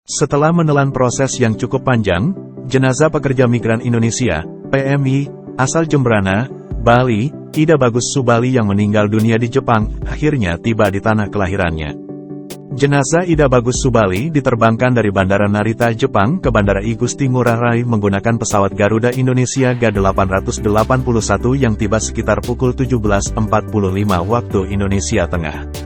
Setelah menelan proses yang cukup panjang, jenazah pekerja migran Indonesia, PMI, asal Jembrana, Bali, Ida Bagus Subali yang meninggal dunia di Jepang, akhirnya tiba di tanah kelahirannya. Jenazah Ida Bagus Subali diterbangkan dari Bandara Narita, Jepang ke Bandara I Gusti Ngurah Rai menggunakan pesawat Garuda Indonesia G881 yang tiba sekitar pukul 17.45 waktu Indonesia Tengah.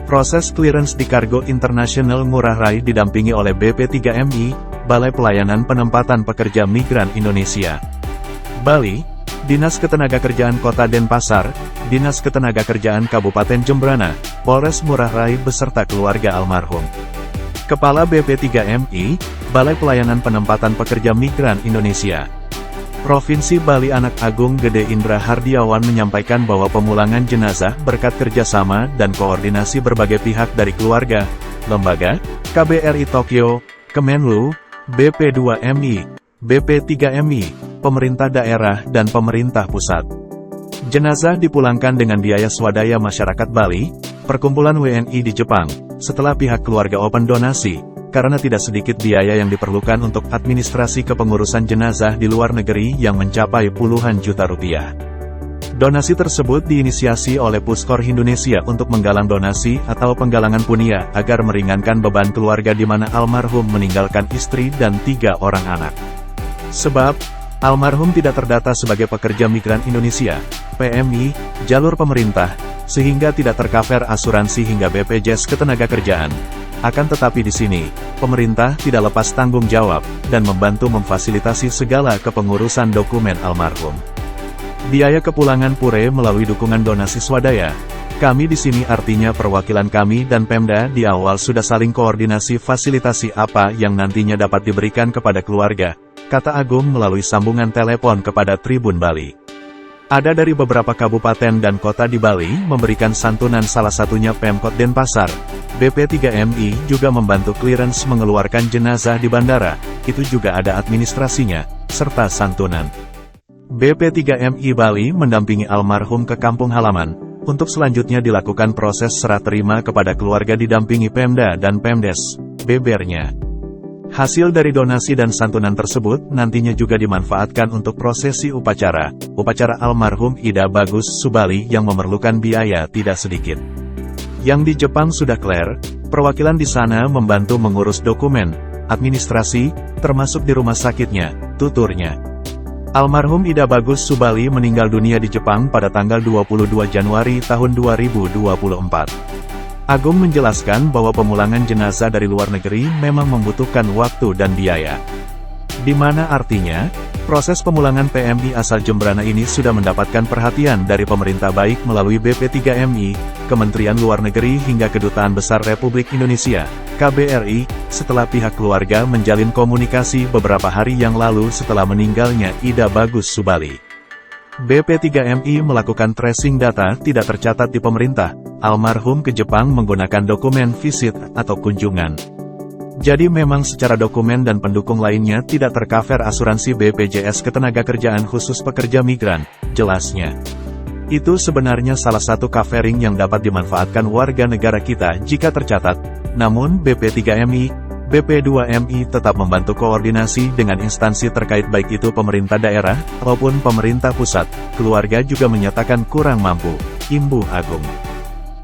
Proses clearance di Kargo Internasional Ngurah Rai didampingi oleh BP3MI, Balai Pelayanan Penempatan Pekerja Migran Indonesia. Bali, Dinas Ketenagakerjaan Kota Denpasar, Dinas Ketenagakerjaan Kabupaten Jembrana, Polres Ngurah Rai beserta keluarga almarhum. Kepala BP3MI, Balai Pelayanan Penempatan Pekerja Migran Indonesia, Provinsi Bali Anak Agung Gede Indra Hardiawan menyampaikan bahwa pemulangan jenazah berkat kerjasama dan koordinasi berbagai pihak dari keluarga, lembaga, KBRI Tokyo, Kemenlu, BP2MI, BP3MI, pemerintah daerah dan pemerintah pusat. Jenazah dipulangkan dengan biaya swadaya masyarakat Bali, Perkumpulan WNI di Jepang, setelah pihak keluarga open donasi, karena tidak sedikit biaya yang diperlukan untuk administrasi kepengurusan jenazah di luar negeri yang mencapai puluhan juta rupiah. Donasi tersebut diinisiasi oleh Puskor Indonesia untuk menggalang donasi atau penggalangan punia agar meringankan beban keluarga di mana almarhum meninggalkan istri dan 3 orang anak. Sebab, almarhum tidak terdata sebagai pekerja migran Indonesia, PMI, jalur pemerintah, sehingga tidak tercover asuransi hingga BPJS Ketenagakerjaan. Akan tetapi di sini, pemerintah tidak lepas tanggung jawab, dan membantu memfasilitasi segala kepengurusan dokumen almarhum. Biaya kepulangan pure melalui dukungan donasi swadaya. Kami di sini artinya perwakilan kami dan Pemda di awal sudah saling koordinasi fasilitasi apa yang nantinya dapat diberikan kepada keluarga, kata Agung melalui sambungan telepon kepada Tribun Bali. Ada dari beberapa kabupaten dan kota di Bali memberikan santunan, salah satunya Pemkot Denpasar. BP3MI juga membantu clearance mengeluarkan jenazah di bandara, itu juga ada administrasinya, serta santunan. BP3MI Bali mendampingi almarhum ke kampung halaman, untuk selanjutnya dilakukan proses serah terima kepada keluarga didampingi Pemda dan Pemdes, bebernya. Hasil dari donasi dan santunan tersebut nantinya juga dimanfaatkan untuk prosesi upacara almarhum Ida Bagus Subali yang memerlukan biaya tidak sedikit. Yang di Jepang sudah clear, perwakilan di sana membantu mengurus dokumen, administrasi, termasuk di rumah sakitnya, tuturnya. Almarhum Ida Bagus Subali meninggal dunia di Jepang pada tanggal 22 Januari tahun 2024. Agung menjelaskan bahwa pemulangan jenazah dari luar negeri memang membutuhkan waktu dan biaya. Di mana artinya, proses pemulangan PMI asal Jembrana ini sudah mendapatkan perhatian dari pemerintah baik melalui BP3MI, Kementerian Luar Negeri hingga Kedutaan Besar Republik Indonesia, KBRI, setelah pihak keluarga menjalin komunikasi beberapa hari yang lalu setelah meninggalnya Ida Bagus Subali. BP3MI melakukan tracing data tidak tercatat di pemerintah, almarhum ke Jepang menggunakan dokumen visit atau kunjungan. Jadi memang secara dokumen dan pendukung lainnya tidak tercover asuransi BPJS Ketenagakerjaan khusus pekerja migran, jelasnya. Itu sebenarnya salah satu covering yang dapat dimanfaatkan warga negara kita jika tercatat, namun BP3MI, BP2MI tetap membantu koordinasi dengan instansi terkait baik itu pemerintah daerah, maupun pemerintah pusat. Keluarga juga menyatakan kurang mampu, imbuh Agung.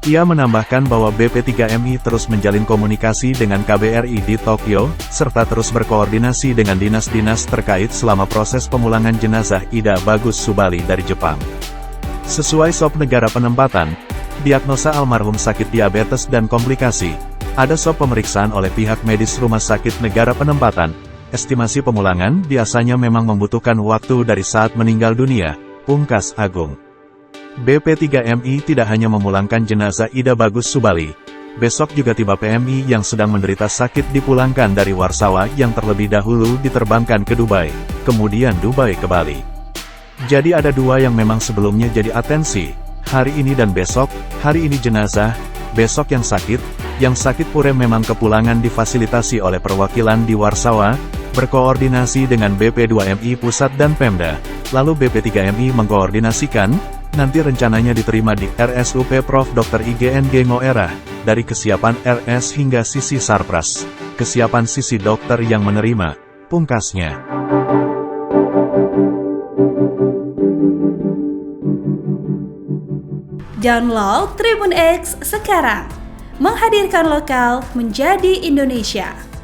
Ia menambahkan bahwa BP3MI terus menjalin komunikasi dengan KBRI di Tokyo, serta terus berkoordinasi dengan dinas-dinas terkait selama proses pemulangan jenazah Ida Bagus Subali dari Jepang. Sesuai SOP negara penempatan, diagnosa almarhum sakit diabetes dan komplikasi. Ada SOP pemeriksaan oleh pihak medis rumah sakit negara penempatan. Estimasi pemulangan biasanya memang membutuhkan waktu dari saat meninggal dunia, pungkas Agung. BP3MI tidak hanya memulangkan jenazah Ida Bagus Subali. Besok juga tiba PMI yang sedang menderita sakit dipulangkan dari Warsawa yang terlebih dahulu diterbangkan ke Dubai, kemudian Dubai ke Bali. Jadi ada dua yang memang sebelumnya jadi atensi, hari ini dan besok, hari ini jenazah, besok yang sakit pure memang kepulangan difasilitasi oleh perwakilan di Warsawa, berkoordinasi dengan BP2MI Pusat dan Pemda, lalu BP3MI mengkoordinasikan, nanti rencananya diterima di RSUP Prof. Dr. IGNG Ngoerah, dari kesiapan RS hingga sisi Sarpras. kesiapan sisi dokter yang menerima, pungkasnya. Download Tribun X sekarang, menghadirkan lokal menjadi Indonesia.